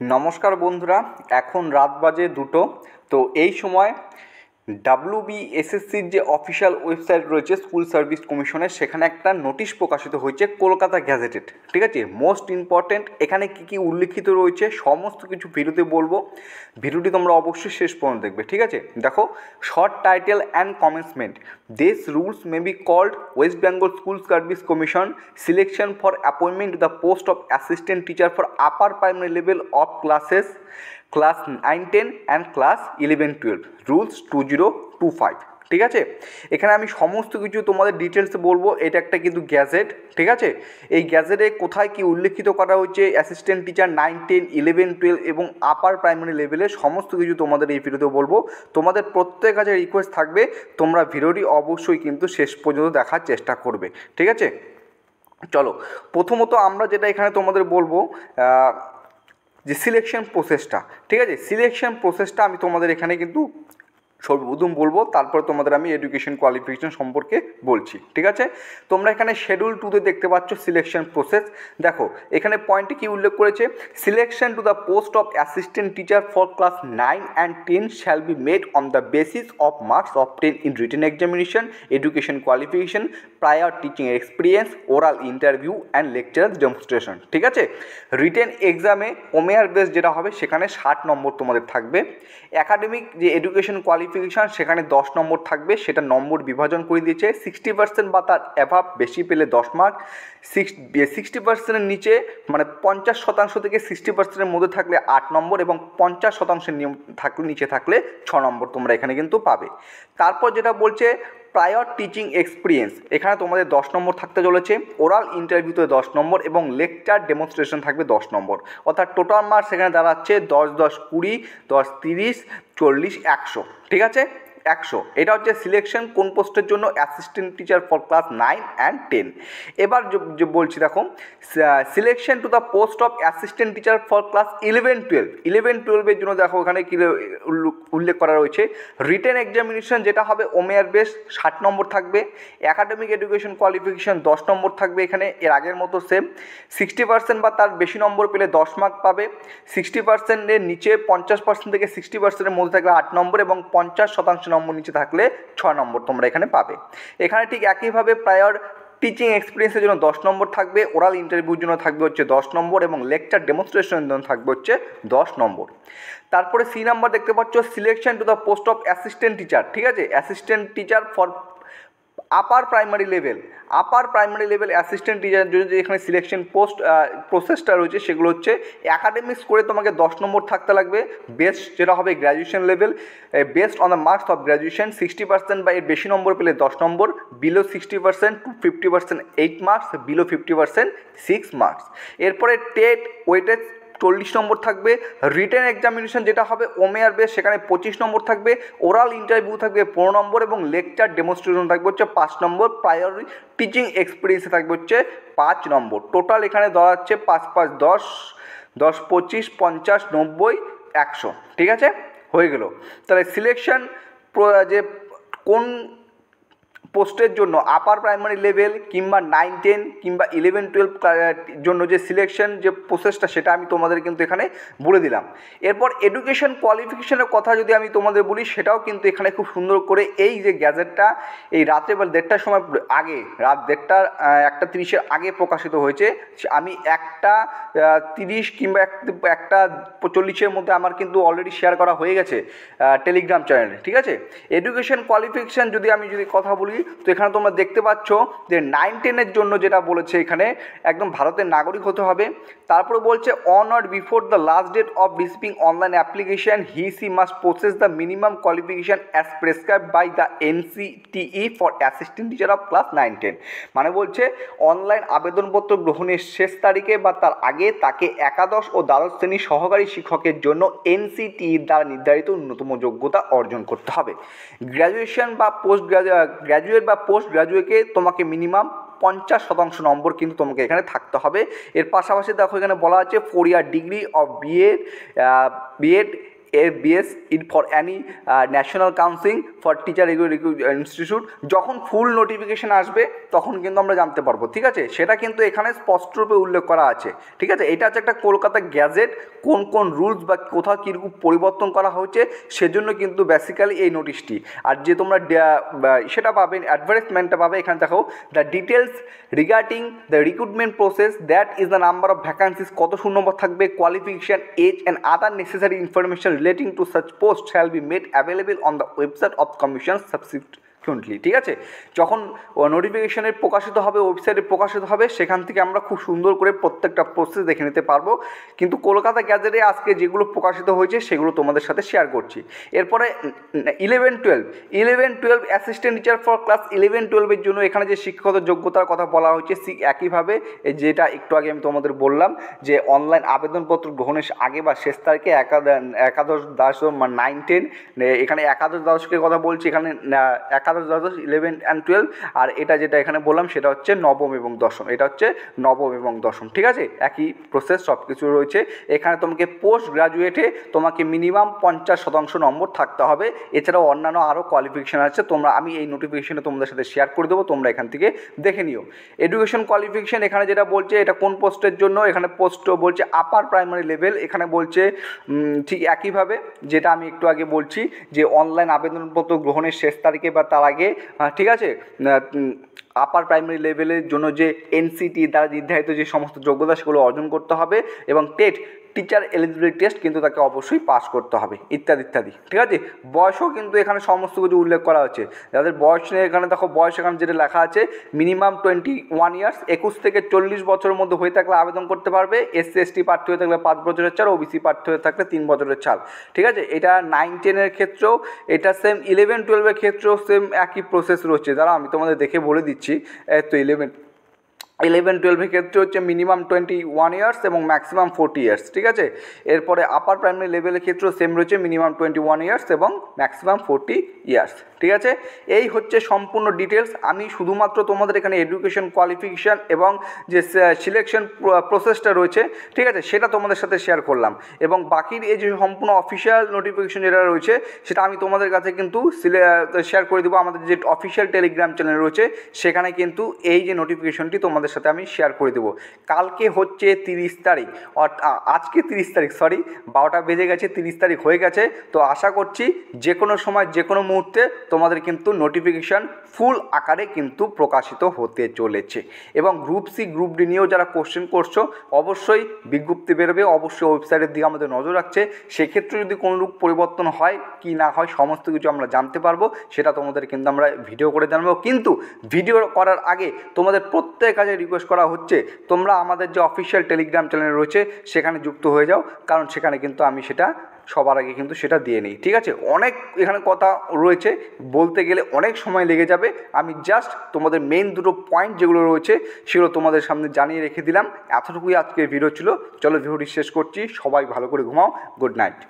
নমস্কার বন্ধুরা, এখন রাত বাজে 2টো। তো এই সময় ডাব্লিউবিএসএসসির যে অফিসিয়াল ওয়েবসাইট রয়েছে স্কুল সার্ভিস কমিশনের, সেখানে একটা নোটিশ প্রকাশিত হয়েছে কলকাতা গ্যাজেটেড। ঠিক আছে, মোস্ট ইম্পর্ট্যান্ট এখানে কী কী উল্লিখিত রয়েছে সমস্ত কিছু ভিডিওতে বলবো। ভিডিওটি তোমরা অবশ্যই শেষ পর্যন্ত দেখবে। ঠিক আছে, দেখো, short title and commencement. This rules may be called West Bengal school service commission selection for appointment the post of assistant teacher for upper primary level of class 9-10 and class 11-12 rules 2025। ঠিক আছে, এখানে আমি সমস্ত কিছু তোমাদের ডিটেলসে বলবো। এটা একটা কিন্তু গ্যাজেট। ঠিক আছে, এই গ্যাজেটে কোথায় কি উল্লেখিত করা হচ্ছে অ্যাসিস্ট্যান্ট টিচার 9-10, 11-12 এবং আপার প্রাইমারি লেভেলে সমস্ত কিছু তোমাদের এই ভিডিওতে বলবো। তোমাদের প্রত্যেক কাছে রিকোয়েস্ট থাকবে, তোমরা ভিডিওটি অবশ্যই কিন্তু শেষ পর্যন্ত দেখার চেষ্টা করবে। ঠিক আছে, চলো, প্রথমত আমরা যেটা এখানে তোমাদের বলবো যে সিলেকশন প্রসেসটা। ঠিক আছে, সিলেকশন প্রসেসটা আমি তোমাদের এখানে কিন্তু সর্বপ্রথম বলবো, তারপর তোমাদের আমি এডুকেশন কোয়ালিফিকেশন সম্পর্কে বলছি। ঠিক আছে, তোমরা এখানে শিডিউল 2তে দেখতে পাচ্ছ সিলেকশন প্রসেস। দেখো এখানে পয়েন্টে কি উল্লেখ করেছে, selection to the post of assistant teacher for class 9 and 10 shall be made on the basis of marks obtain in written examination, education qualification, prior teaching experience, oral interview and lecturer demonstration. ঠিক আছে, written এক্সামে ওমেয়ার base যেটা হবে সেখানে 60 নম্বর তোমাদের থাকবে। Academic যে education qualification সেখানে 10 নম্বর থাকবে, সেটা নম্বর বিভাজন করে দিয়েছে। 60% বা তার অ্যাভাব বেশি পেলে 10 মার্ক, 60%-এর নিচে মানে 50% থেকে 60%-এর মধ্যে থাকলে 8 নম্বর এবং 50%-এর নিচে থাকলে 6 নম্বর তোমরা এখানে কিন্তু পাবে। তারপর যেটা বলছে প্রায়র টিচিং এক্সপিরিয়েন্স, এখানে তোমাদের 10 নম্বর থাকতে চলেছে। ওরাল ইন্টারভিউতে 10 নম্বর এবং লেকচার ডেমনস্ট্রেশন থাকবে 10 নম্বর। অর্থাৎ টোটাল মার্কস এখানে দাঁড়াচ্ছে 10, 10, 20, 10, 30, 40, 100। ঠিক আছে, 100। এটা হচ্ছে সিলেকশন কোন পোস্টের জন্য, assistant teacher for class 9 and 10। এবার যে বলছি দেখো, selection to the post of assistant teacher for class 11-12। 11-12-এর জন্য দেখো এখানে কি উল্লেখ করা রয়েছে, রিটেন এক্সামিনেশন যেটা হবে ওমেয়ার বেস 60 নম্বর থাকবে। একাডেমিক এডুকেশন কোয়ালিফিকেশান 10 নম্বর থাকবে এখানে, এর আগের মতো সেম। 60% বা তার বেশি নম্বর পেলে 10 মার্ক পাবে। 60%-এর নিচে 50% থেকে 60%-এর মধ্যে থাকলে 8 নম্বর এবং 50% নম্বর নিচে থাকলে 6 নম্বর তোমরা এখানে পাবে। এখানে ঠিক একইভাবে প্রায়র টিচিং এক্সপিরিয়েন্সের জন্য 10 নম্বর থাকবে, ওরাল ইন্টারভিউর জন্য থাকবে হচ্ছে 10 নম্বর এবং লেকচার ডেমনস্ট্রেশনের জন্য থাকবে হচ্ছে 10 নম্বর। তারপরে সি নাম্বার দেখতে পাচ্ছ, selection to the post of assistant teacher. ঠিক আছে, assistant teacher for upper primary level, upper primary level assistant টিচারের জন্য যে এখানে সিলেকশন প্রসেসটা রয়েছে সেগুলো হচ্ছে অ্যাকাডেমিক্স করে তোমাকে 10 নম্বর থাকতে লাগবে, বেস্ট যেটা হবে graduation level, best on the marks of graduation. 60% বা এর বেশি নম্বর পেলে 10 নম্বর, below 60% to 50% 8 marks, below 50% 6 marks. এরপরে টেট ওয়েটেজ 40 নম্বর থাকবে। রিটেন এক্সামিনেশন যেটা হবে ওমেয়ার বেস সেখানে 25 নম্বর থাকবে। ওরাল ইন্টারভিউ থাকবে 15 নম্বর এবং লেকচার ডেমনস্ট্রেশন থাকবে হচ্ছে 5 নম্বর। প্রায়র টিচিং এক্সপিরিয়েন্সে থাকবে হচ্ছে 5 নম্বর। টোটাল এখানে দাঁড়াচ্ছে 5, 5, 10, 10, 25, 50, 90, 100। ঠিক আছে, হয়ে গেল। তাহলে সিলেকশন যে কোন পোস্টের জন্য আপার প্রাইমারি লেভেল কিংবা 9-10 কিংবা 11-12 জন্য যে সিলেকশন যে প্রসেসটা সেটা আমি তোমাদের কিন্তু এখানে বলে দিলাম। এরপর এডুকেশন কোয়ালিফিকেশনের কথা যদি আমি তোমাদের বলি, সেটাও কিন্তু এখানে খুব সুন্দর করে এই যে গ্যাজেটটা এই রাত্রে বা 1টার সময় আগে, রাত 1:30-এর আগে প্রকাশিত হয়েছে। আমি 1:30 কিংবা 1:40-এর মধ্যে আমার কিন্তু অলরেডি শেয়ার করা হয়ে গেছে টেলিগ্রাম চ্যানেলে। ঠিক আছে, এডুকেশন কোয়ালিফিকেশান যদি কথা বলি, তো এখানে তোমরা দেখতে পাচ্ছ যে 9-10-এর জন্য যেটা বলেছে এখানে একদম ভারতের নাগরিক হতে হবে। তারপরে বলছে on or before the last date of receiving online application she must process the minimum qualification as prescribe by the NCTE for assistant teacher of class 9-10। মানে বলছে অনলাইন আবেদনপত্র গ্রহণের শেষ তারিখে বা তার আগে তাকে একাদশ ও দ্বাদশ শ্রেণীর সহকারী শিক্ষকের জন্য NCTE দ্বারা নির্ধারিত ন্যূনতম যোগ্যতা অর্জন করতে হবে। গ্র্যাজুয়েশন বা গ্র্যাজুয়েট বা পোস্ট গ্র্যাজুয়েটকে তোমাকে মিনিমাম 50% নম্বর কিন্তু তোমাকে এখানে থাকতে হবে। এর পাশাপাশি দেখো এখানে বলা আছে 4 year degree of BEd ABS in for any national council for teacher institute, যখন ফুল নোটিফিকেশান আসবে তখন কিন্তু আমরা জানতে পারবো, ঠিক আছে। সেটা কিন্তু এখানে স্পষ্টরূপে উল্লেখ করা আছে, ঠিক আছে। এটা হচ্ছে একটা কলকাতা গ্যাজেট, কোন কোন রুলস বা কোথাও কীরকম পরিবর্তন করা হয়েছে সেজন্য কিন্তু বেসিক্যালি এই নোটিশটি। আর যে তোমরা সেটা পাবে, অ্যাডভার্টাইজমেন্টটা পাবে, এখানে দেখো the details regarding the recruitment process, that is the number of vacancies, কত শূন্য নম্বর থাকবে, qualification, age and other necessary information relating to such post shall be made available on the website of commission subsequently, ঠিক আছে। যখন নোটিফিকেশানের প্রকাশিত হবে, ওয়েবসাইটে প্রকাশিত হবে, সেখান থেকে আমরা খুব সুন্দর করে প্রত্যেকটা প্রসেস দেখে নিতে পারবো। কিন্তু কলকাতা গ্যাজেটে আজকে যেগুলো প্রকাশিত হয়েছে সেগুলো তোমাদের সাথে শেয়ার করছি। এরপরে 11-12 অ্যাসিস্ট্যান্ট টিচার ফর ক্লাস 11-12 জন্য এখানে যে শিক্ষাগত যোগ্যতার কথা বলা হয়েছে, একইভাবে যেটা একটু আগে আমি তোমাদের বললাম যে অনলাইন আবেদনপত্র গ্রহণের আগে বা শেষ তারিখে একাদশ দ্বাদশ 9-10, এখানে একাদশ দ্বাদশকের কথা বলছি, এখানে একাদশ দ্বাদশ 11 and 12, আর এটা যেটা এখানে বললাম সেটা হচ্ছে নবম এবং দশম, এটা হচ্ছে নবম এবং দশম, ঠিক আছে। একই প্রসেস সব কিছু রয়েছে। এখানে তোমাকে পোস্ট গ্রাজুয়েটে তোমাকে মিনিমাম 50% নম্বর থাকতে হবে। এছাড়াও অন্যান্য আরও কোয়ালিফিকেশান আছে, আমি এই নোটিফিকেশানে তোমাদের সাথে শেয়ার করে দেবো, তোমরা এখান থেকে দেখে নিও। এডুকেশন কোয়ালিফিকেশান এখানে যেটা বলছে, এটা কোন পোস্টের জন্য, এখানে পোস্ট বলছে আপার প্রাইমারি লেভেল, এখানে বলছে ঠিক একইভাবে যেটা আমি একটু আগে বলছি যে অনলাইন আবেদনপত্র গ্রহণের শেষ তারিখে বা তার আগে, ঠিক আছে, আপার প্রাইমারি লেভেলের জন্য যে এনসিটি দ্বারা নির্ধারিত যে সমস্ত যোগ্যতা সেগুলো অর্জন করতে হবে, এবং টেট টিচার এলিজিবিলিটি টেস্ট কিন্তু তাকে অবশ্যই পাস করতে হবে, ইত্যাদি ইত্যাদি, ঠিক আছে। বয়সও কিন্তু এখানে সমস্ত কিছু উল্লেখ করা হচ্ছে। যাদের বয়স নেই, এখানে দেখো বয়স এখানে যেটা লেখা আছে, মিনিমাম 21 ইয়ার্স, 21 থেকে 40 বছরের মধ্যে হয়ে থাকলে আবেদন করতে পারবে। SC ST প্রার্থী হয়ে থাকলে 5 বছরের ছাড়, OBC প্রার্থী হয়ে থাকলে 3 বছরের ছাড়, ঠিক আছে। এটা 9-10 ক্ষেত্রেও, এটা সেম 11-12 ক্ষেত্রেও সেম একই প্রসেস রয়েছে। দ্বারা আমি তোমাদের দেখে বলে দিচ্ছি। তো 11-12 ক্ষেত্রে হচ্ছে মিনিমাম 21 ইয়ার্স এবং ম্যাক্সিমাম 40 ইয়ার্স, ঠিক আছে। এরপরে আপার প্রাইমারি লেভেলের ক্ষেত্রেও সেম রয়েছে, মিনিমাম 21 ইয়ার্স এবং ম্যাক্সিমাম 40 ইয়ার্স, ঠিক আছে। এই হচ্ছে সম্পূর্ণ ডিটেলস। আমি শুধুমাত্র তোমাদের এখানে এডুকেশন কোয়ালিফিকেশান এবং যে সিলেকশন প্রসেসটা রয়েছে, ঠিক আছে, সেটা তোমাদের সাথে শেয়ার করলাম। এবং বাকির এই যে সম্পূর্ণ অফিসিয়াল নোটিফিকেশান যেটা রয়েছে সেটা আমি তোমাদের কাছে কিন্তু শেয়ার করে দেবো। আমাদের যে অফিসিয়াল টেলিগ্রাম চ্যানেল রয়েছে সেখানে কিন্তু এই যে নোটিফিকেশনটি তোমাদের সাথে আমি শেয়ার করে দেবো। কালকে হচ্ছে 30 তারিখ, আজকে 30 তারিখ, 12টা বেজে গেছে, 30 তারিখ হয়ে গেছে। তো আশা করছি যে কোনো সময় যে কোনো মুহূর্তে তোমাদের কিন্তু নোটিফিকেশান ফুল আকারে কিন্তু প্রকাশিত হতে চলেছে। এবং গ্রুপ সি গ্রুপ ডি নিয়েও যারা কোশ্চেন করছো, অবশ্যই বিজ্ঞপ্তি বেরোবে, অবশ্যই ওয়েবসাইটের দিকে আমাদের নজর রাখছে। সেক্ষেত্রে যদি কোনো রূপ পরিবর্তন হয় কি না হয় সমস্ত কিছু আমরা জানতে পারবো, সেটা তোমাদের কিন্তু আমরা ভিডিও করে জানাবো। কিন্তু ভিডিও করার আগে তোমাদের প্রত্যেক কাজে রিকোয়েস্ট করা হচ্ছে, তোমরা আমাদের যে অফিসিয়াল টেলিগ্রাম চ্যানেল রয়েছে সেখানে যুক্ত হয়ে যাও, কারণ সেখানে কিন্তু আমি সেটা সবার আগে কিন্তু সেটা দিয়ে নিই, ঠিক আছে। অনেক এখানে কথা রয়েছে, বলতে গেলে অনেক সময় লেগে যাবে। আমি জাস্ট তোমাদের মেইন দুটো পয়েন্ট যেগুলো রয়েছে সেগুলো তোমাদের সামনে জানিয়ে রেখে দিলাম। এতটুকুই আজকের ভিডিও ছিল। চলো ভিডিওটি শেষ করছি। সবাই ভালো করে ঘুমাও। Good night.